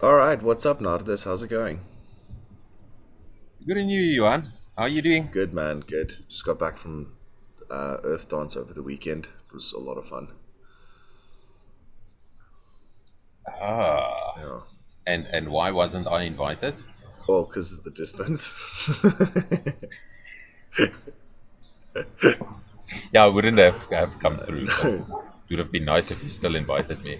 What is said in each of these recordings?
All right, what's up, Nardus? How's it going? Good in you, Johan. How are you doing? Good, man. Good. Just got back from Earth Dance over the weekend. It was a lot of fun. Ah, Yeah. and why wasn't I invited? Well, because of the distance. Yeah, I wouldn't have come through, but No. it would have been nice if you still invited me.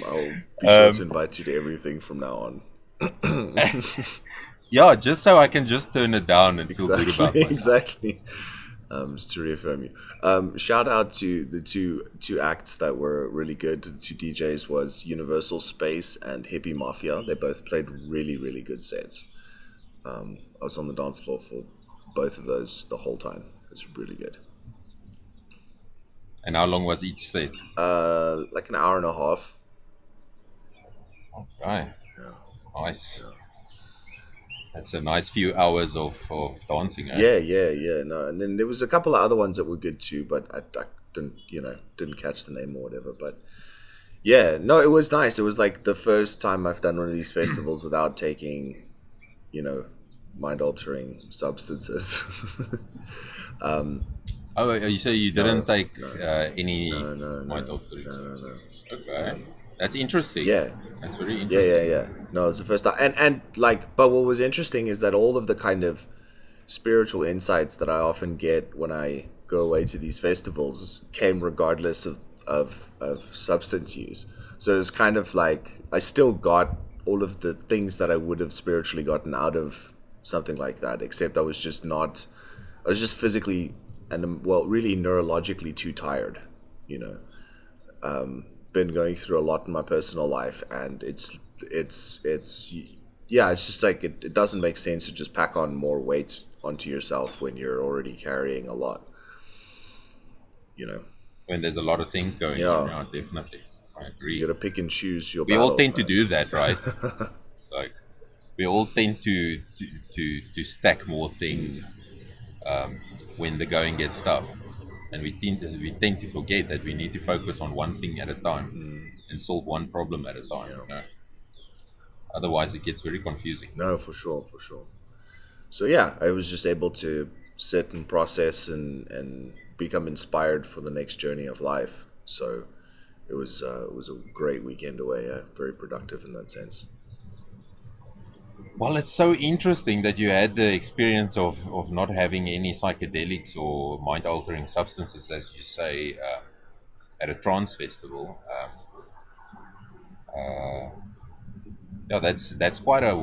I'll be sure to Um, invite you to everything from now on. yeah, just so I can just turn it down and feel good Exactly, about myself. exactly. Just to reaffirm you. Shout out to the two acts that were really good. The two DJs was Universal Space and Hippie Mafia. They both played really, really good sets. I was on the dance floor for both of those the whole time. It's really good. And how long was each set? Like an hour and a half. Okay, Yeah, nice. yeah, That's a nice few hours of dancing, eh? yeah. No, and then there was a couple of other ones that were good too, but I didn't, didn't catch the name or whatever. But yeah, no, it was nice. It was like the first time I've done one of these festivals without taking, you know, mind altering substances. Oh, you say you didn't No, take no, any no, no, no, mind-altering no, no, no. substances. Okay, that's interesting. Yeah, That's very yeah, interesting. yeah. No, it was the first time, and like, but what was interesting is that all of the kind of spiritual insights that I often get when I go away to these festivals came regardless of substance use. So it's kind of like I still got all of the things that I would have spiritually gotten out of something like that, except I was just not, I was just physically and well, really neurologically too tired, you know. Been going through a lot in my personal life, and it's yeah, it's just like it doesn't make sense to just pack on more weight onto yourself when you're already carrying a lot, you know. When there's a lot of things going on. Yeah, Yeah, definitely. I you agree. gotta pick and choose your We all battles, tend to man. do that, right? Like we all tend to stack more things when the going gets tough, and we tend to forget that we need to focus on one thing at a time and solve one problem at a time. Yeah, Otherwise, it gets very confusing. no, for sure, for sure. So yeah, I was just able to sit and process and become inspired for the next journey of life. So it was a great weekend away. Yeah, very productive in that sense. Well, it's so interesting that you had the experience of not having any psychedelics or mind-altering substances, as you say, at a trance festival. Yeah, that's quite a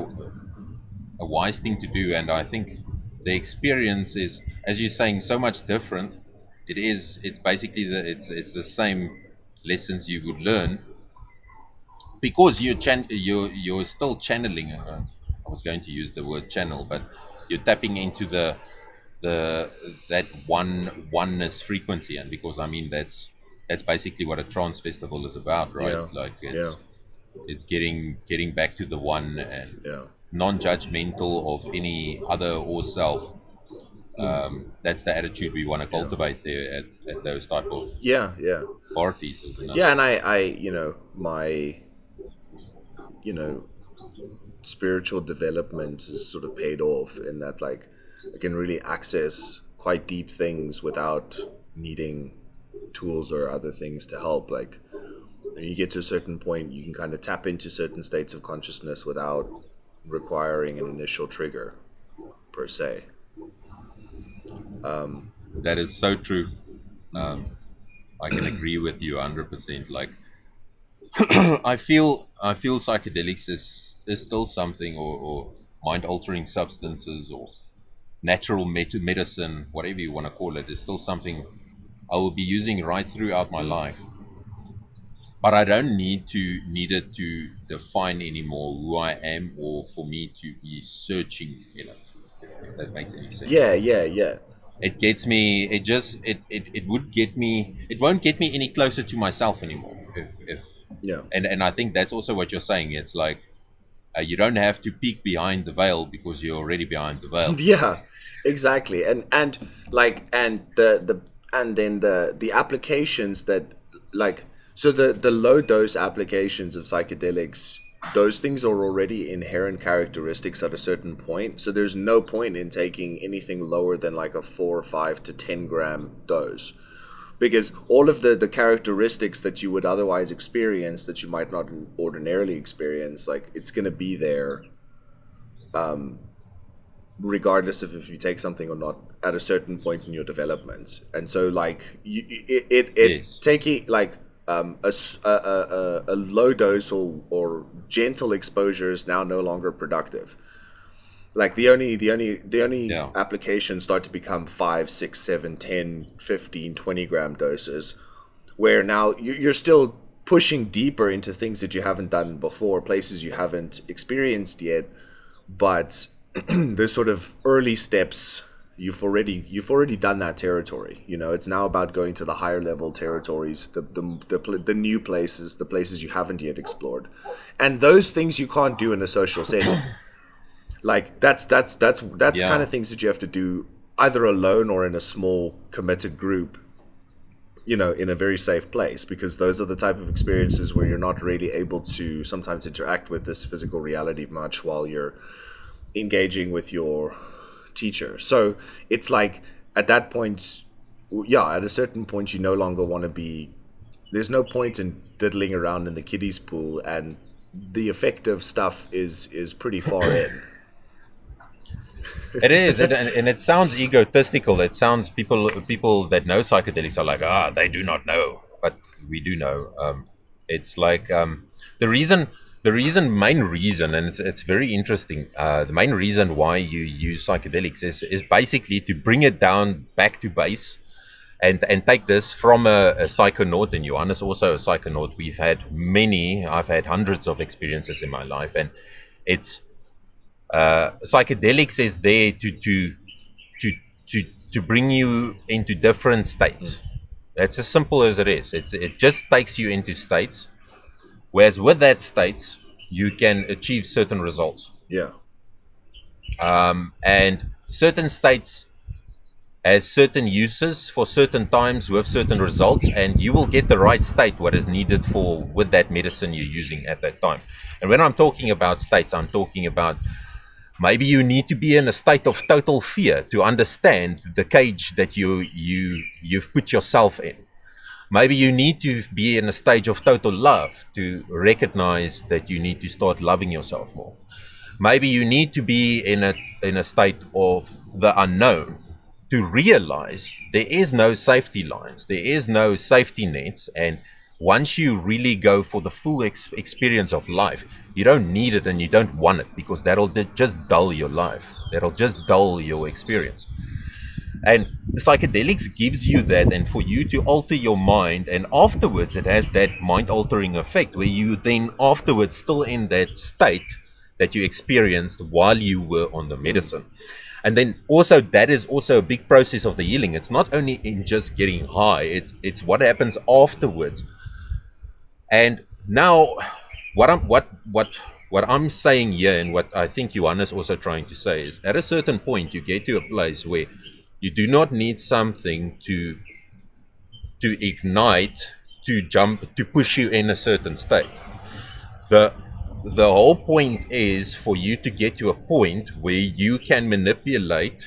wise thing to do, and I think the experience is, as you're saying, so much different. It's basically it's the same lessons you would learn because you're still channeling. I was going to use the word channel, but you're tapping into the that oneness frequency, and because I mean that's basically what a trance festival is about, right? Yeah, Like yeah, it's getting back to the one and yeah. non-judgmental of any other or self. That's the attitude we want to Yeah. cultivate there at those type of Yeah, yeah. parties, isn't it? Yeah, and my, you know, spiritual development is sort of paid off in that, like, I can really access quite deep things without needing tools or other things to help. Like, when you get to a certain point, you can kind of tap into certain states of consciousness without requiring an initial trigger, per se. That is so true. I can agree with you 100%. Like I feel psychedelics is still something, or mind altering substances or natural medicine, whatever you want to call it, is still something I will be using right throughout my life. But I don't need it to define anymore who I am, or for me to be searching. If that makes any sense. Yeah, yeah, yeah. It gets me. It would get me. It won't get me any closer to myself anymore. If Yeah. and I think that's also what you're saying. It's like you don't have to peek behind the veil because you're already behind the veil. Yeah, exactly. And like and the and then the applications that, like, So the low dose applications of psychedelics, those things are already inherent characteristics at a certain point. So there's no point in taking anything lower than like a 4 or 5 to 10 gram dose, because all of the characteristics that you would otherwise experience that you might not ordinarily experience, like it's going to be there regardless of if you take something or not at a certain point in your development. And so like it Yes. taking like a low dose or gentle exposure is now no longer productive. Like the only Yeah. applications start to become 5, 6, 7, 10, 15, 20 gram doses, where now you're still pushing deeper into things that you haven't done before, places you haven't experienced yet, but the sort of early steps, you've already done that territory. It's now about going to the higher level territories, the new places, the places you haven't yet explored, and those things you can't do in a social setting. Like that's kind Yeah. of things that you have to do either alone or in a small committed group, in a very safe place, because those are the type of experiences where you're not really able to sometimes interact with this physical reality much while you're engaging with your teacher. So it's like at that point, yeah, at a certain point, you no longer want to be. There's no point in diddling around in the kiddies pool, and the effective stuff is pretty far in. It is, and it sounds egotistical. It sounds people that know psychedelics are like, they do not know, but we do know. It's like the reason, main reason, and it's very interesting. The main reason why you use psychedelics is basically to bring it down back to base, and take this from a psychonaut, and Johannes also a psychonaut. I've had hundreds of experiences in my life, and it's psychedelics is there to to to bring you into different states. That's as simple as it is. It just takes you into states, whereas with that states you can achieve certain results, Yeah, and certain states has certain uses for certain times with certain results, and you will get the right state what is needed for with that medicine you're using at that time. And when I'm talking about states, I'm talking about maybe you need to be in a state of total fear to understand the cage that you've put yourself in. Maybe you need to be in a stage of total love to recognize that you need to start loving yourself more. Maybe you need to be in a state of the unknown to realize there is no safety lines, there is no safety nets, and once you really go for the full experience of life, you don't need it and you don't want it, because that'll just dull your life. That'll just dull your experience. And psychedelics gives you that, and for you to alter your mind, and afterwards it has that mind altering effect where you then afterwards still in that state that you experienced while you were on the medicine. And then also that is also a big process of the healing. It's not only in just getting high, it's what happens afterwards. And now what I'm saying here, and what I think Johannes also trying to say, is at a certain point you get to a place where you do not need something to ignite, to jump, to push you in a certain state. The the whole point is for you to get to a point where you can manipulate's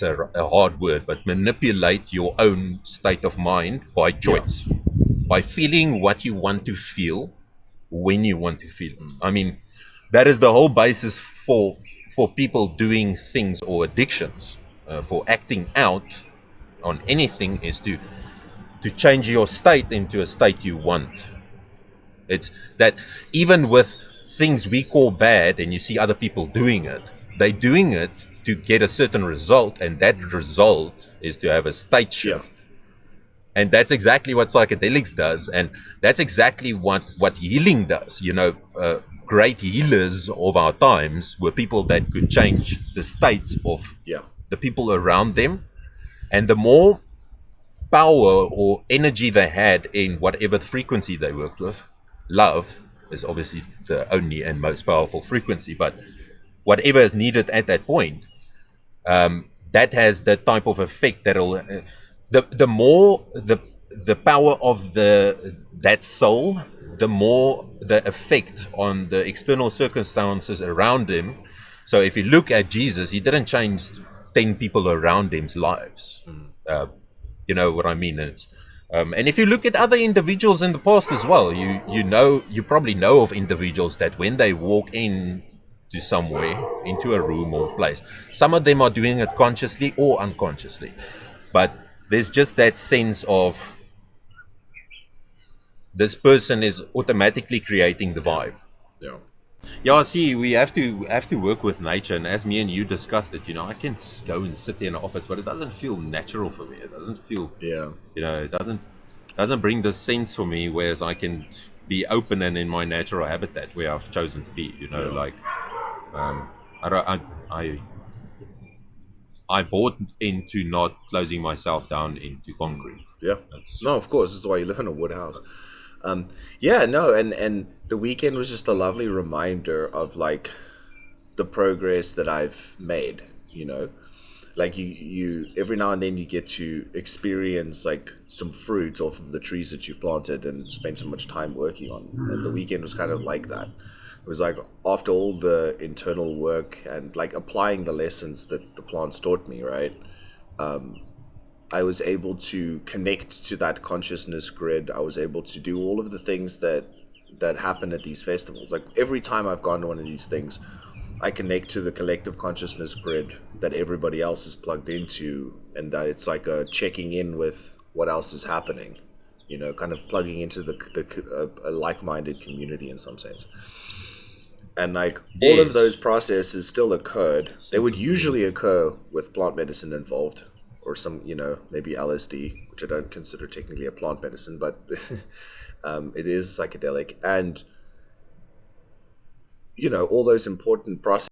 a hard word, but manipulate your own state of mind by yeah, choice, by feeling what you want to feel when you want to feel it. I mean, that is the whole basis for people doing things or addictions, for acting out on anything, is to change your state into a state you want. It's that even with things we call bad, and you see other people doing it, they're doing it to get a certain result, and that result is to have a state yeah, shift. And that's exactly what psychedelics does, and that's exactly what healing does. Great healers of our times were people that could change the states of yeah, the people around them, and the more power or energy they had in whatever frequency they worked with. Love is obviously the only and most powerful frequency, but whatever is needed at that point, that has that type of effect that'll the more the power of that soul, the more the effect on the external circumstances around him. So if you look at Jesus, he didn't change 10 people around him's lives. Uh, you know what I mean? It's and if you look at other individuals in the past as well, you probably know of individuals that when they walk in to somewhere, into a room or place, some of them are doing it consciously or unconsciously, but there's just that sense of this person is automatically creating the Yeah. vibe. Yeah. Yeah, see, we have to work with nature, and as me and you discussed it, I can go and sit there in the office, but it doesn't feel natural for me. It doesn't feel, Yeah. it doesn't bring the sense for me. Whereas I can be open and in my natural habitat where I've chosen to be. Yeah. Like I don't, I I bought into not closing myself down into concrete. Yeah. That's No, of course. That's why you live in a wood house. Yeah, no, and the weekend was just a lovely reminder of like the progress that I've made, you know. Like you every now and then you get to experience like some fruit off of the trees that you planted and spent so much time working on. And the weekend was kind of like that. It was like after all the internal work and like applying the lessons that the plants taught me, right? I was able to connect to that consciousness grid. I was able to do all of the things that happen at these festivals. Like every time I've gone to one of these things, I connect to the collective consciousness grid that everybody else is plugged into, and it's like a checking in with what else is happening. You know, kind of plugging into a like-minded community in some sense. And like all of yes, those processes still occurred. They sense would of community. usually occur with plant medicine involved, or some, maybe LSD, which I don't consider technically a plant medicine, but it is psychedelic. And all those important processes